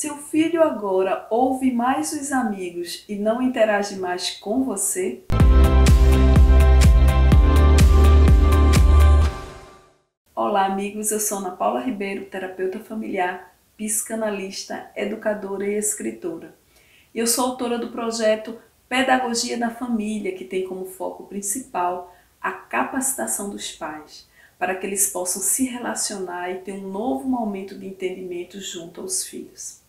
Seu filho agora ouve mais os amigos e não interage mais com você? Olá, amigos. Eu sou Ana Paula Ribeiro, terapeuta familiar, psicanalista, educadora e escritora. Eu sou autora do projeto Pedagogia da Família, que tem como foco principal a capacitação dos pais, para que eles possam se relacionar e ter um novo momento de entendimento junto aos filhos.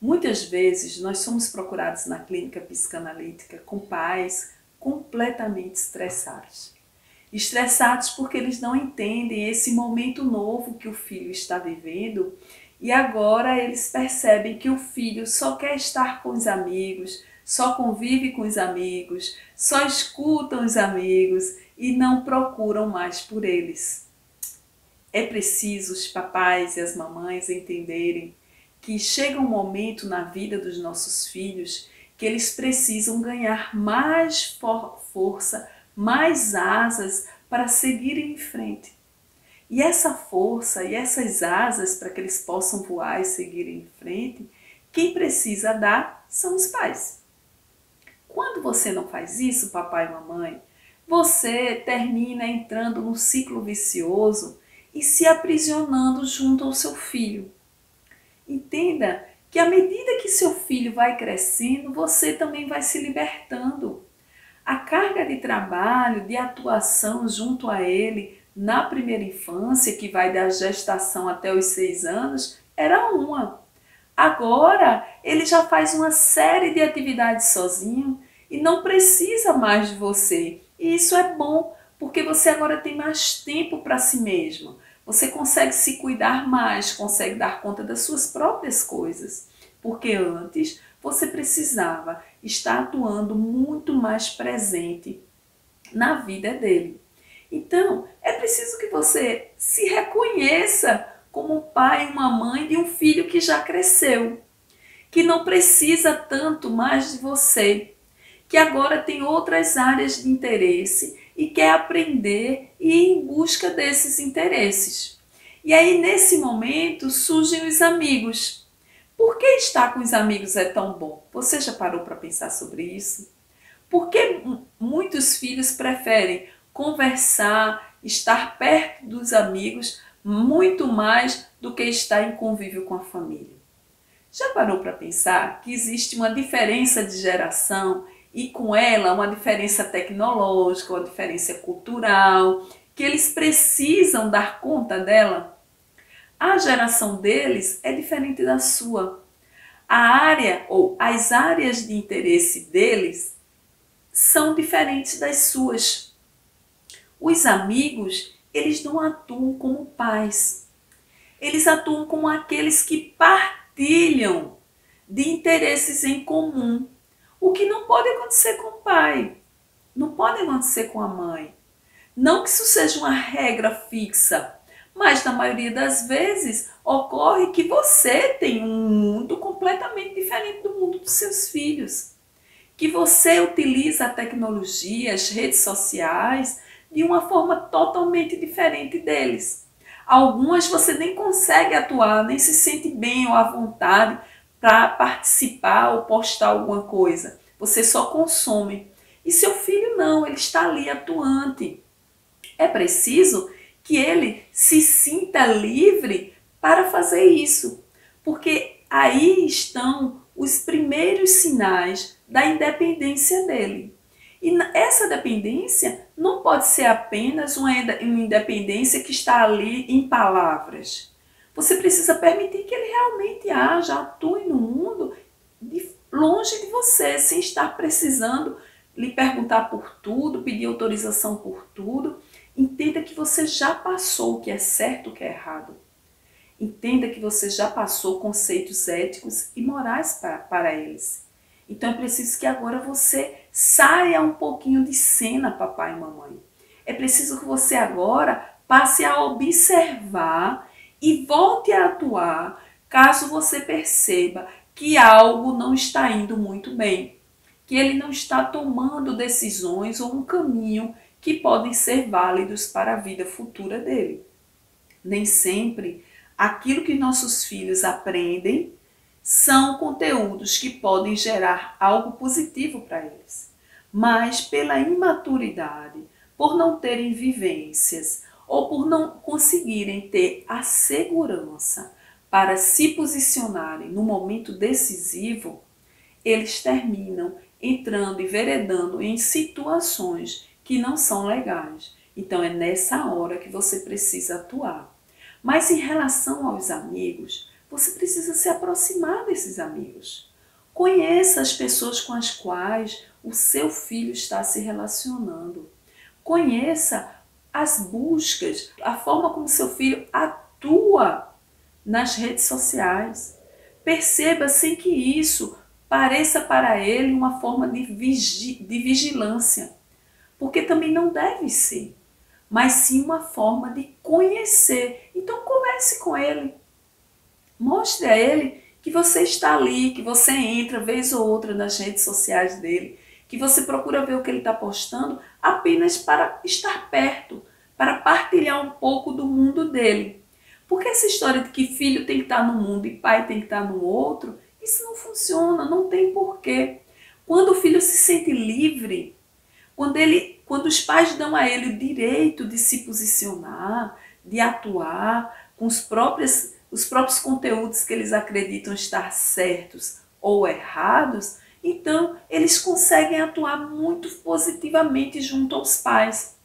Muitas vezes nós somos procurados na clínica psicanalítica com pais completamente estressados. Estressados porque eles não entendem esse momento novo que o filho está vivendo e agora eles percebem que o filho só quer estar com os amigos, só convive com os amigos, só escutam os amigos e não procuram mais por eles. É preciso os papais e as mamães entenderem que chega um momento na vida dos nossos filhos que eles precisam ganhar mais força, mais asas para seguirem em frente. E essa força e essas asas para que eles possam voar e seguirem em frente, quem precisa dar são os pais. Quando você não faz isso, papai e mamãe, você termina entrando num ciclo vicioso e se aprisionando junto ao seu filho. Entenda que à medida que seu filho vai crescendo, você também vai se libertando. A carga de trabalho, de atuação junto a ele na primeira infância, que vai da gestação até os 6 anos, era uma. Agora ele já faz uma série de atividades sozinho e não precisa mais de você. E isso é bom, porque você agora tem mais tempo para si mesmo. Você consegue se cuidar mais, consegue dar conta das suas próprias coisas. Porque antes você precisava estar atuando muito mais presente na vida dele. Então, é preciso que você se reconheça como um pai e uma mãe de um filho que já cresceu, que não precisa tanto mais de você, que agora tem outras áreas de interesse e quer aprender e ir em busca desses interesses. E aí, nesse momento, surgem os amigos. Por que estar com os amigos é tão bom? Você já parou para pensar sobre isso? Por que muitos filhos preferem conversar, estar perto dos amigos, muito mais do que estar em convívio com a família? Já parou para pensar que existe uma diferença de geração e com ela uma diferença tecnológica, uma diferença cultural, que eles precisam dar conta dela? A geração deles é diferente da sua. A área ou as áreas de interesse deles são diferentes das suas. Os amigos, eles não atuam como pais. Eles atuam como aqueles que partilham de interesses em comum. O que não pode acontecer com o pai, não pode acontecer com a mãe. Não que isso seja uma regra fixa, mas na maioria das vezes ocorre que você tem um mundo completamente diferente do mundo dos seus filhos. Que você utiliza a tecnologia, as redes sociais, de uma forma totalmente diferente deles. Algumas você nem consegue atuar, nem se sente bem ou à vontade para participar ou postar alguma coisa. Você só consome. E seu filho não, ele está ali atuante. É preciso que ele se sinta livre para fazer isso, porque aí estão os primeiros sinais da independência dele. E essa dependência não pode ser apenas uma independência que está ali em palavras. Você precisa permitir que ele realmente haja, atue no mundo longe de você, sem estar precisando lhe perguntar por tudo, pedir autorização por tudo. Entenda que você já passou o que é certo e o que é errado. Entenda que você já passou conceitos éticos e morais para eles. Então é preciso que agora você saia um pouquinho de cena, papai e mamãe. É preciso que você agora passe a observar e volte a atuar caso você perceba que algo não está indo muito bem, que ele não está tomando decisões ou um caminho que podem ser válidos para a vida futura dele. Nem sempre aquilo que nossos filhos aprendem são conteúdos que podem gerar algo positivo para eles. Mas pela imaturidade, por não terem vivências ou por não conseguirem ter a segurança para se posicionarem no momento decisivo, eles terminam entrando e enveredando em situações que não são legais. Então é nessa hora que você precisa atuar. Mas em relação aos amigos, você precisa se aproximar desses amigos. Conheça as pessoas com as quais o seu filho está se relacionando. Conheça as buscas, a forma como seu filho atua nas redes sociais. Perceba sem que isso pareça para ele uma forma de vigilância, porque também não deve ser, mas sim uma forma de conhecer. Então converse com ele, mostre a ele que você está ali, que você entra vez ou outra nas redes sociais dele, que você procura ver o que ele está postando apenas para estar perto, para partilhar um pouco do mundo dele. Porque essa história de que filho tem que estar num mundo e pai tem que estar no outro, isso não funciona, não tem porquê. Quando o filho se sente livre, quando os pais dão a ele o direito de se posicionar, de atuar com os próprios conteúdos que eles acreditam estar certos ou errados, então eles conseguem atuar muito positivamente junto aos pais.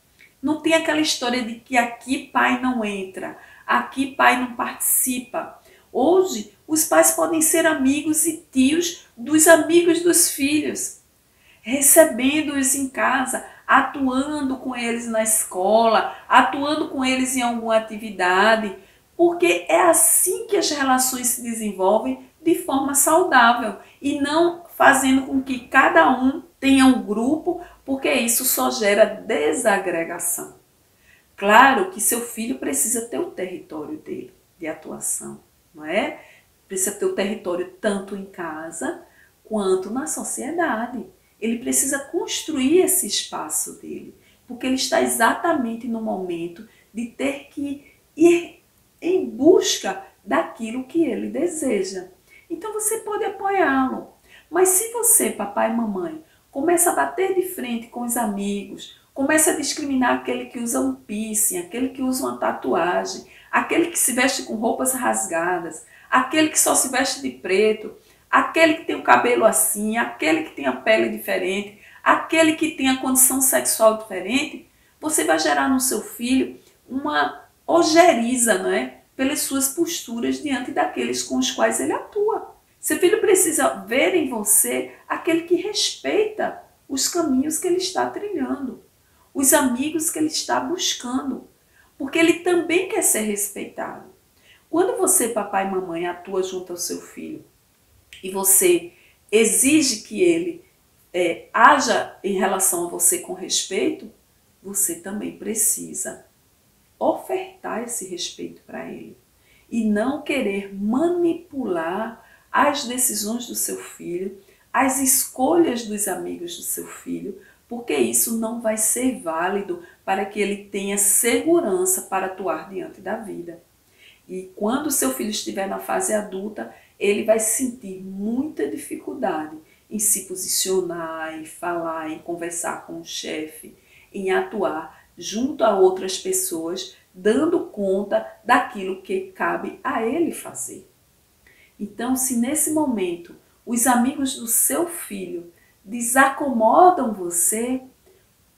Não tem aquela história de que aqui pai não entra, aqui pai não participa. Hoje, os pais podem ser amigos e tios dos amigos dos filhos, recebendo-os em casa, atuando com eles na escola, atuando com eles em alguma atividade, porque é assim que as relações se desenvolvem de forma saudável e não fazendo com que cada um tenha um grupo, porque isso só gera desagregação. Claro que seu filho precisa ter o território dele de atuação, não é? Precisa ter o território tanto em casa quanto na sociedade. Ele precisa construir esse espaço dele, porque ele está exatamente no momento de ter que ir em busca daquilo que ele deseja. Então você pode apoiá-lo. Mas se você, papai e mamãe, começa a bater de frente com os amigos, começa a discriminar aquele que usa um piercing, aquele que usa uma tatuagem, aquele que se veste com roupas rasgadas, aquele que só se veste de preto, aquele que tem o cabelo assim, aquele que tem a pele diferente, aquele que tem a condição sexual diferente, você vai gerar no seu filho uma ojeriza, não é? Pelas suas posturas diante daqueles com os quais ele atua. Seu filho precisa ver em você aquele que respeita os caminhos que ele está trilhando, os amigos que ele está buscando, porque ele também quer ser respeitado. Quando você, papai e mamãe, atua junto ao seu filho e você exige que ele haja em relação a você com respeito, você também precisa ofertar esse respeito para ele e não querer manipular as decisões do seu filho, as escolhas dos amigos do seu filho, porque isso não vai ser válido para que ele tenha segurança para atuar diante da vida. E quando o seu filho estiver na fase adulta, ele vai sentir muita dificuldade em se posicionar, em falar, em conversar com o chefe, em atuar junto a outras pessoas, dando conta daquilo que cabe a ele fazer. Então, se nesse momento os amigos do seu filho desacomodam você,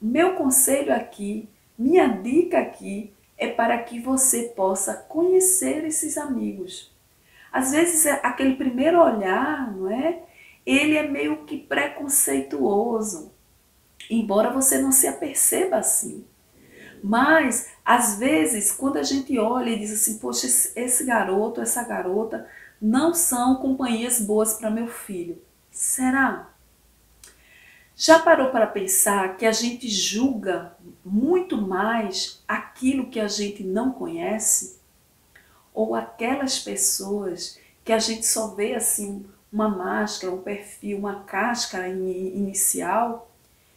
meu conselho aqui, minha dica aqui é para que você possa conhecer esses amigos. Às vezes aquele primeiro olhar, não é? Ele é meio que preconceituoso, embora você não se aperceba assim. Mas, às vezes, quando a gente olha e diz assim, poxa, esse garoto, essa garota não são companhias boas para meu filho. Será? Já parou para pensar que a gente julga muito mais aquilo que a gente não conhece? Ou aquelas pessoas que a gente só vê assim uma máscara, um perfil, uma casca inicial?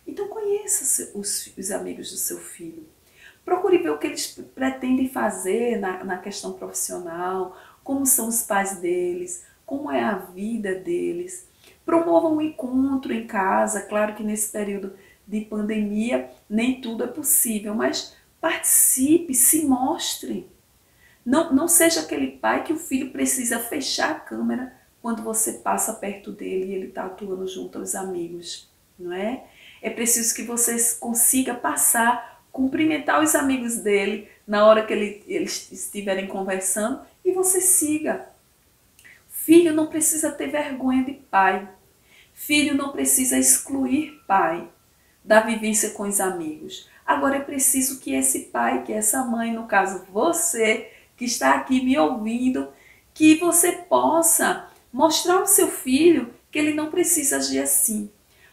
Então conheça os amigos do seu filho. Procure ver o que eles pretendem fazer na questão profissional, como são os pais deles, como é a vida deles. Promova um encontro em casa. Claro que nesse período de pandemia nem tudo é possível, mas participe, se mostre. Não seja aquele pai que o filho precisa fechar a câmera quando você passa perto dele e ele está atuando junto aos amigos, não é? É preciso que você consiga passar, cumprimentar os amigos dele na hora que eles estiverem conversando e você siga. Filho não precisa ter vergonha de pai. Filho não precisa excluir pai da vivência com os amigos. Agora é preciso que esse pai, que essa mãe, no caso você, que está aqui me ouvindo, que você possa mostrar ao seu filho que ele não precisa agir assim,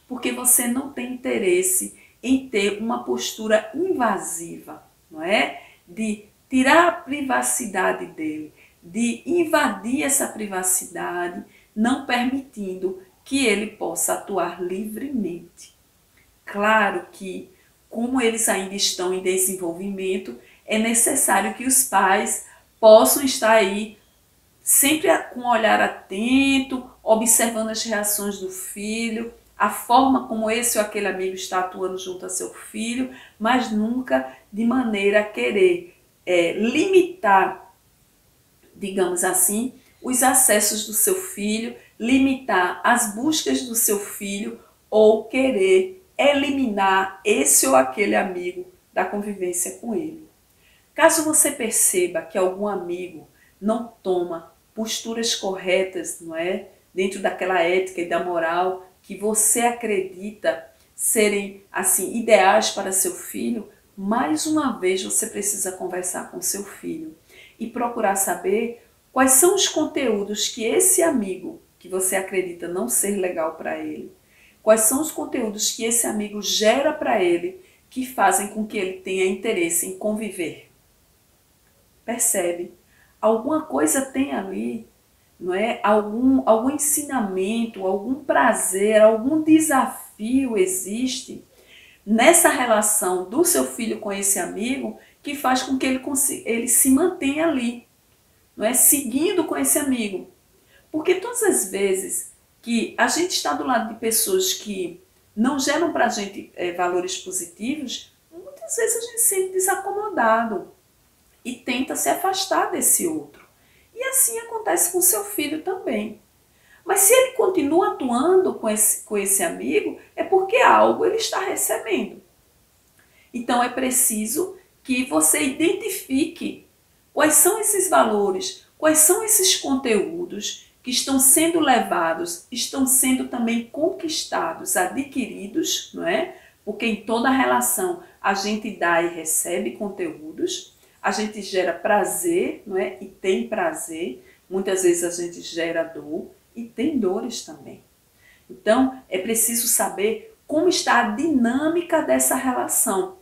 porque você não tem interesse em ter uma postura invasiva, não é? De tirar a privacidade dele, de invadir essa privacidade, não permitindo que ele possa atuar livremente. Claro que, como eles ainda estão em desenvolvimento, é necessário que os pais possam estar aí sempre com um olhar atento, observando as reações do filho, a forma como esse ou aquele amigo está atuando junto a seu filho, mas nunca de maneira a querer limitar, digamos assim, os acessos do seu filho, limitar as buscas do seu filho ou querer eliminar esse ou aquele amigo da convivência com ele. Caso você perceba que algum amigo não toma posturas corretas, não é? Dentro daquela ética e da moral que você acredita serem assim ideais para seu filho, mais uma vez você precisa conversar com seu filho e procurar saber quais são os conteúdos que esse amigo que você acredita não ser legal para ele, quais são os conteúdos que esse amigo gera para ele que fazem com que ele tenha interesse em conviver. Percebe? Alguma coisa tem ali, não é? Algum ensinamento, algum prazer, algum desafio existe nessa relação do seu filho com esse amigo que faz com que ele se mantenha ali, não é? Seguindo com esse amigo. Porque todas as vezes que a gente está do lado de pessoas que não geram para a gente valores positivos, muitas vezes a gente se sente desacomodado e tenta se afastar desse outro. E assim acontece com seu filho também. Mas se ele continua atuando com esse amigo, é porque algo ele está recebendo. Então é preciso que você identifique quais são esses valores, quais são esses conteúdos que estão sendo levados, estão sendo também conquistados, adquiridos, não é? Porque em toda relação a gente dá e recebe conteúdos, a gente gera prazer, não é? E tem prazer, muitas vezes a gente gera dor e tem dores também. Então é preciso saber como está a dinâmica dessa relação,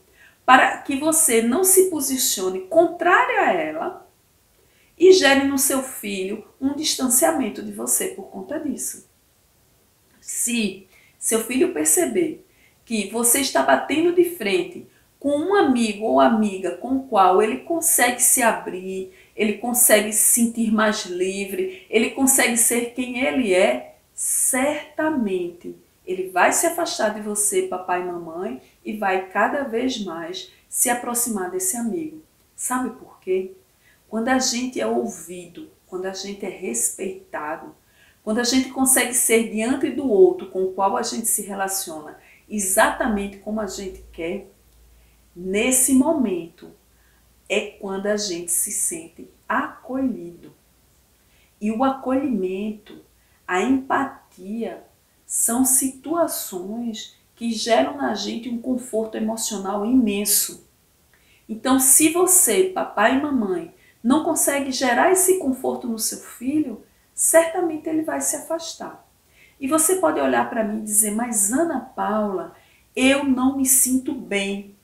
para que você não se posicione contrário a ela e gere no seu filho um distanciamento de você por conta disso. Se seu filho perceber que você está batendo de frente com um amigo ou amiga com o qual ele consegue se abrir, ele consegue se sentir mais livre, ele consegue ser quem ele é, certamente ele vai se afastar de você, papai e mamãe, e vai cada vez mais se aproximar desse amigo. Sabe por quê? Quando a gente é ouvido, quando a gente é respeitado, quando a gente consegue ser diante do outro com o qual a gente se relaciona exatamente como a gente quer, nesse momento é quando a gente se sente acolhido. E o acolhimento, a empatia, são situações que geram na gente um conforto emocional imenso. Então, se você, papai e mamãe, não consegue gerar esse conforto no seu filho, certamente ele vai se afastar. E você pode olhar para mim e dizer, mas Ana Paula, eu não me sinto bem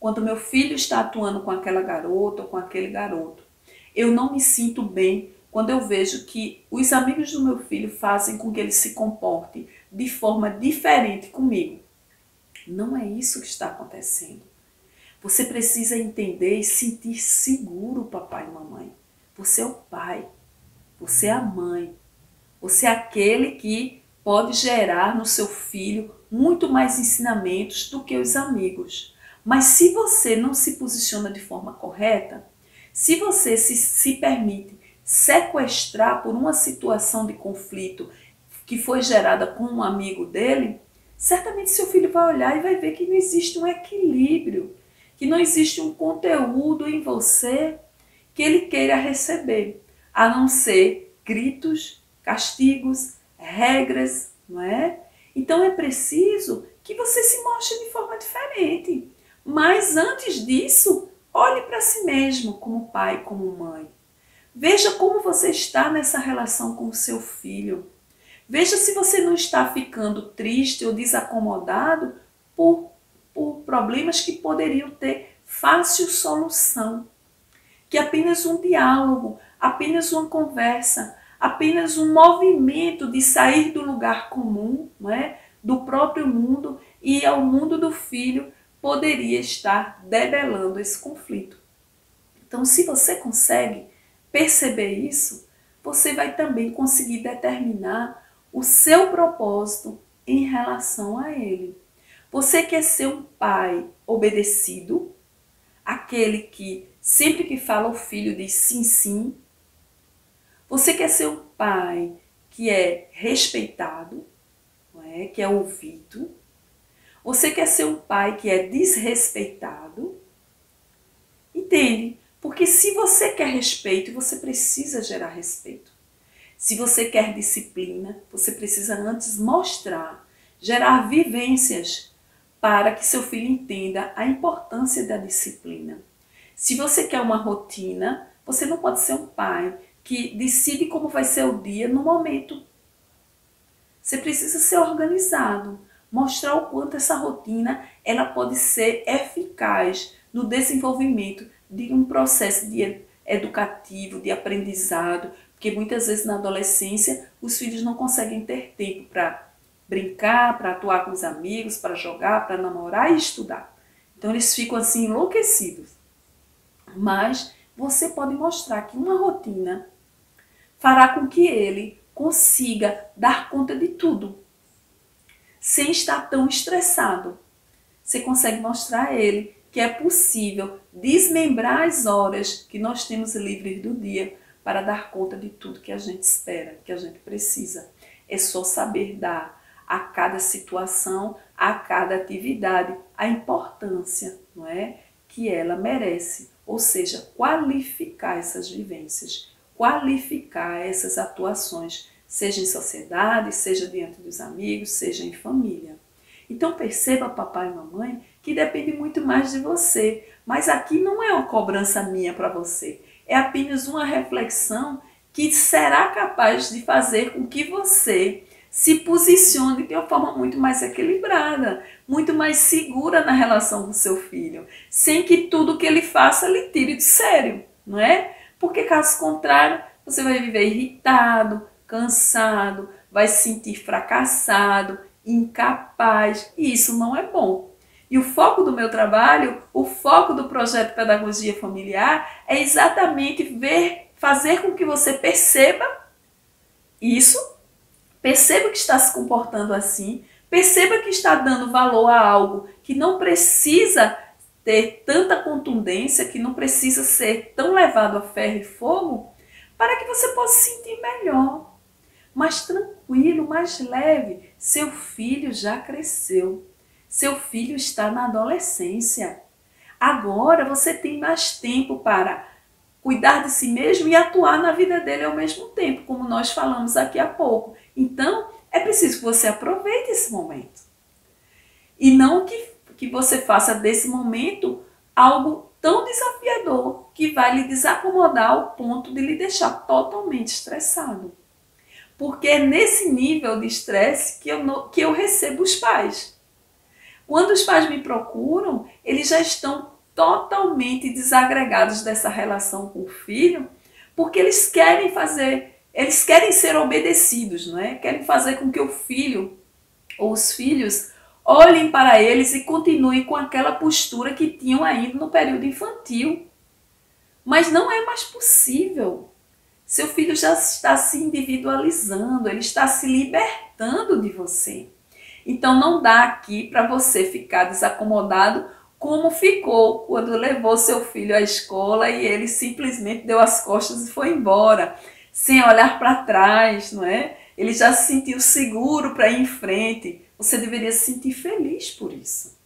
quando meu filho está atuando com aquela garota ou com aquele garoto. Eu não me sinto bem quando eu vejo que os amigos do meu filho fazem com que ele se comporte de forma diferente comigo. Não é isso que está acontecendo. Você precisa entender e sentir seguro, papai e mamãe. Você é o pai, você é a mãe. Você é aquele que pode gerar no seu filho muito mais ensinamentos do que os amigos. Mas se você não se posiciona de forma correta, se você se permite sequestrar por uma situação de conflito que foi gerada com um amigo dele, certamente seu filho vai olhar e vai ver que não existe um equilíbrio, que não existe um conteúdo em você que ele queira receber, a não ser gritos, castigos, regras, não é? Então é preciso que você se mostre de forma diferente. Mas antes disso, olhe para si mesmo como pai, como mãe. Veja como você está nessa relação com o seu filho. Veja se você não está ficando triste ou desacomodado por problemas que poderiam ter fácil solução. Que apenas um diálogo, apenas uma conversa, apenas um movimento de sair do lugar comum, não é? Do próprio mundo e ir ao mundo do filho, poderia estar debelando esse conflito. Então, se você consegue perceber isso, você vai também conseguir determinar o seu propósito em relação a ele. Você quer ser um pai obedecido, aquele que sempre que fala o filho diz sim, sim. Você quer ser um pai que é respeitado, não é? Que é ouvido. Você quer ser um pai que é desrespeitado. Entende? Porque se você quer respeito, você precisa gerar respeito. Se você quer disciplina, você precisa antes mostrar, gerar vivências para que seu filho entenda a importância da disciplina. Se você quer uma rotina, você não pode ser um pai que decide como vai ser o dia no momento. Você precisa ser organizado, mostrar o quanto essa rotina ela pode ser eficaz no desenvolvimento de um processo educativo, de aprendizado, porque muitas vezes na adolescência os filhos não conseguem ter tempo para brincar, para atuar com os amigos, para jogar, para namorar e estudar. Então eles ficam assim enlouquecidos. Mas você pode mostrar que uma rotina fará com que ele consiga dar conta de tudo, sem estar tão estressado. Você consegue mostrar a ele que é possível desmembrar as horas que nós temos livres do dia para dar conta de tudo que a gente espera, que a gente precisa. É só saber dar a cada situação, a cada atividade, a importância, não é, que ela merece. Ou seja, qualificar essas vivências, qualificar essas atuações, seja em sociedade, seja diante dos amigos, seja em família. Então perceba, papai e mamãe, que depende muito mais de você. Mas aqui não é uma cobrança minha para você. É apenas uma reflexão que será capaz de fazer com que você se posicione de uma forma muito mais equilibrada, muito mais segura na relação com seu filho, sem que tudo que ele faça lhe tire de sério, não é? Porque caso contrário, você vai viver irritado, cansado, vai se sentir fracassado, incapaz, e isso não é bom. E o foco do meu trabalho, o foco do projeto Pedagogia Familiar é exatamente fazer com que você perceba isso, perceba que está se comportando assim, perceba que está dando valor a algo que não precisa ter tanta contundência, que não precisa ser tão levado a ferro e fogo, para que você possa se sentir melhor, mais tranquilo, mais leve. Seu filho já cresceu. Seu filho está na adolescência. Agora você tem mais tempo para cuidar de si mesmo e atuar na vida dele ao mesmo tempo, como nós falamos aqui há pouco. Então, é preciso que você aproveite esse momento. E não que você faça desse momento algo tão desafiador que vai lhe desacomodar ao ponto de lhe deixar totalmente estressado. Porque é nesse nível de estresse que eu recebo os pais. Quando os pais me procuram, eles já estão totalmente desagregados dessa relação com o filho, porque eles querem ser obedecidos, não é? Querem fazer com que o filho ou os filhos olhem para eles e continuem com aquela postura que tinham ainda no período infantil. Mas não é mais possível. Seu filho já está se individualizando, ele está se libertando de você. Então não dá aqui para você ficar desacomodado como ficou quando levou seu filho à escola e ele simplesmente deu as costas e foi embora, sem olhar para trás, não é? Ele já se sentiu seguro para ir em frente. Você deveria se sentir feliz por isso.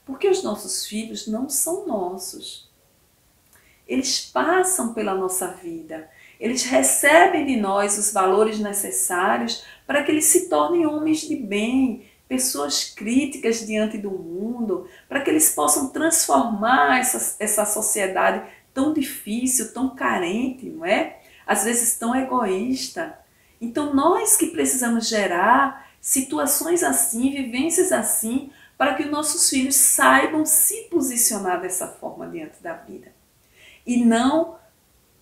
Porque os nossos filhos não são nossos. Eles passam pela nossa vida. Eles recebem de nós os valores necessários para que eles se tornem homens de bem, pessoas críticas diante do mundo, para que eles possam transformar essa sociedade tão difícil, tão carente, não é? Às vezes tão egoísta. Então nós que precisamos gerar situações assim, vivências assim, para que os nossos filhos saibam se posicionar dessa forma diante da vida. E não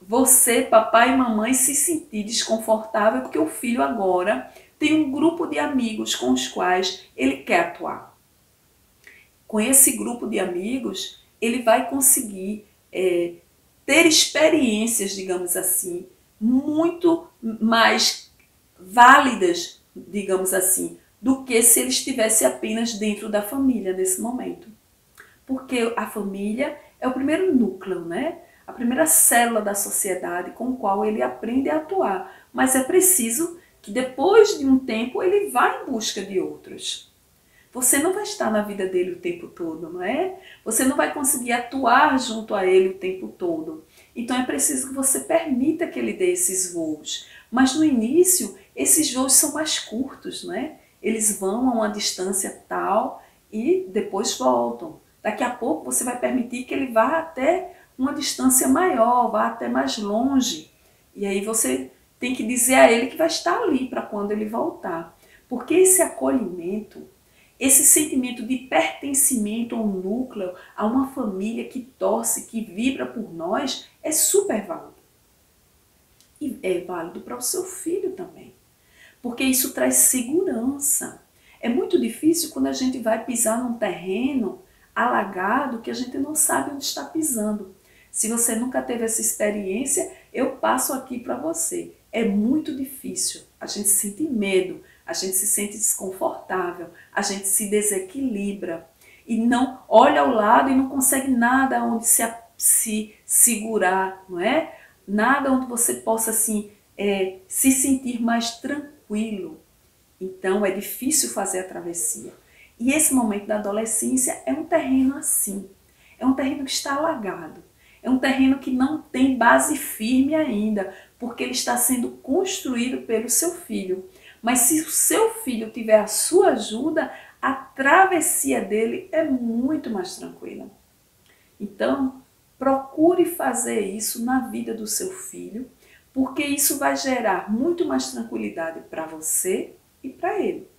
você, papai e mamãe, se sentir desconfortável porque o filho agora tem um grupo de amigos com os quais ele quer atuar. Com esse grupo de amigos, ele vai conseguir ter experiências, digamos assim, muito mais válidas, digamos assim, do que se ele estivesse apenas dentro da família nesse momento. Porque a família é o primeiro núcleo, né? A primeira célula da sociedade com a qual ele aprende a atuar. Mas é preciso que depois de um tempo ele vá em busca de outros. Você não vai estar na vida dele o tempo todo, não é? Você não vai conseguir atuar junto a ele o tempo todo. Então é preciso que você permita que ele dê esses voos. Mas no início, esses voos são mais curtos, não é? Eles vão a uma distância tal e depois voltam. Daqui a pouco você vai permitir que ele vá até uma distância maior, vá até mais longe. E aí você tem que dizer a ele que vai estar ali para quando ele voltar. Porque esse acolhimento, esse sentimento de pertencimento a um núcleo, a uma família que torce, que vibra por nós, é super válido. E é válido para o seu filho também. Porque isso traz segurança. É muito difícil quando a gente vai pisar num terreno alagado que a gente não sabe onde está pisando. Se você nunca teve essa experiência, eu passo aqui para você. É muito difícil. A gente sente medo, a gente se sente desconfortável, a gente se desequilibra e não olha ao lado e não consegue nada onde se segurar, não é? Nada onde você possa assim, se sentir mais tranquilo. Então é difícil fazer a travessia. E esse momento da adolescência é um terreno assim. É um terreno que está alagado. É um terreno que não tem base firme ainda, porque ele está sendo construído pelo seu filho. Mas se o seu filho tiver a sua ajuda, a travessia dele é muito mais tranquila. Então, procure fazer isso na vida do seu filho, porque isso vai gerar muito mais tranquilidade para você e para ele.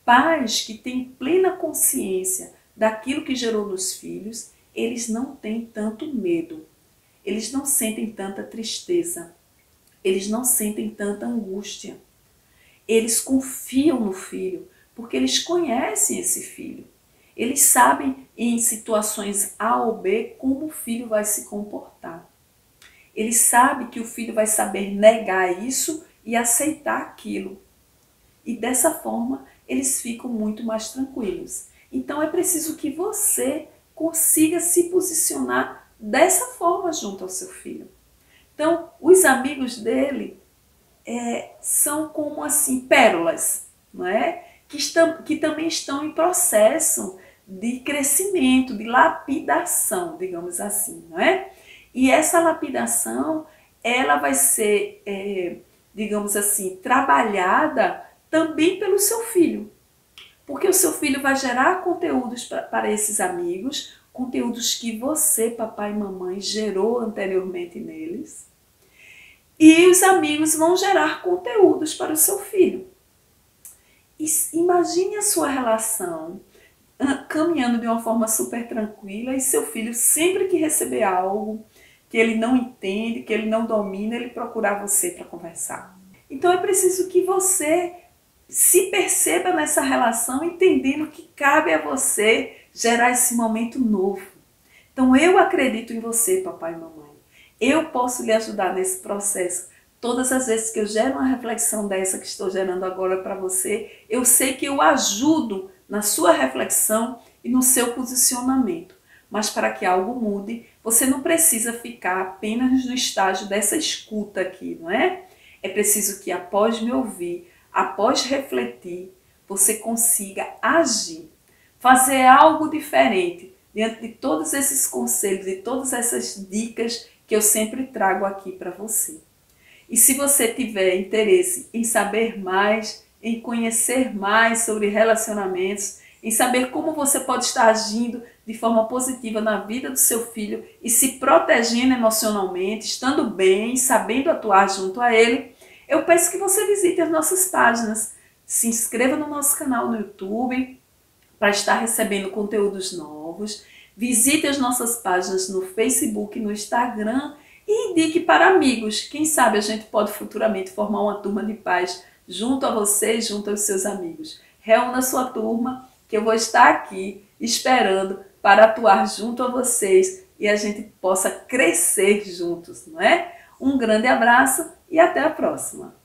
Pais que têm plena consciência daquilo que gerou nos filhos, eles não têm tanto medo, eles não sentem tanta tristeza, eles não sentem tanta angústia. Eles confiam no filho, porque eles conhecem esse filho. Eles sabem em situações A ou B como o filho vai se comportar. Eles sabem que o filho vai saber negar isso e aceitar aquilo. E dessa forma, eles ficam muito mais tranquilos. Então é preciso que você consiga se posicionar dessa forma junto ao seu filho. Então, os amigos dele são como assim pérolas, não é? Que também estão em processo de crescimento, de lapidação, digamos assim, não é? E essa lapidação, ela vai ser, digamos assim, trabalhada também pelo seu filho. Porque o seu filho vai gerar conteúdos para esses amigos, conteúdos que você, papai e mamãe, gerou anteriormente neles. E os amigos vão gerar conteúdos para o seu filho. E imagine a sua relação caminhando de uma forma super tranquila e seu filho, sempre que receber algo que ele não entende, que ele não domina, ele procurar você para conversar. Então é preciso que você se perceba nessa relação, entendendo que cabe a você gerar esse momento novo. Então eu acredito em você, papai e mamãe. Eu posso lhe ajudar nesse processo. Todas as vezes que eu gero uma reflexão dessa que estou gerando agora para você, eu sei que eu ajudo na sua reflexão e no seu posicionamento. Mas para que algo mude, você não precisa ficar apenas no estágio dessa escuta aqui, não é? É preciso que após me ouvir, após refletir, você consiga agir, fazer algo diferente diante de todos esses conselhos e todas essas dicas que eu sempre trago aqui para você. E se você tiver interesse em saber mais, em conhecer mais sobre relacionamentos, em saber como você pode estar agindo de forma positiva na vida do seu filho e se protegendo emocionalmente, estando bem, sabendo atuar junto a ele, eu peço que você visite as nossas páginas, se inscreva no nosso canal no YouTube para estar recebendo conteúdos novos, visite as nossas páginas no Facebook, no Instagram e indique para amigos. Quem sabe a gente pode futuramente formar uma turma de paz junto a você e junto aos seus amigos. Reúna sua turma que eu vou estar aqui esperando para atuar junto a vocês e a gente possa crescer juntos, não é? Um grande abraço e até a próxima!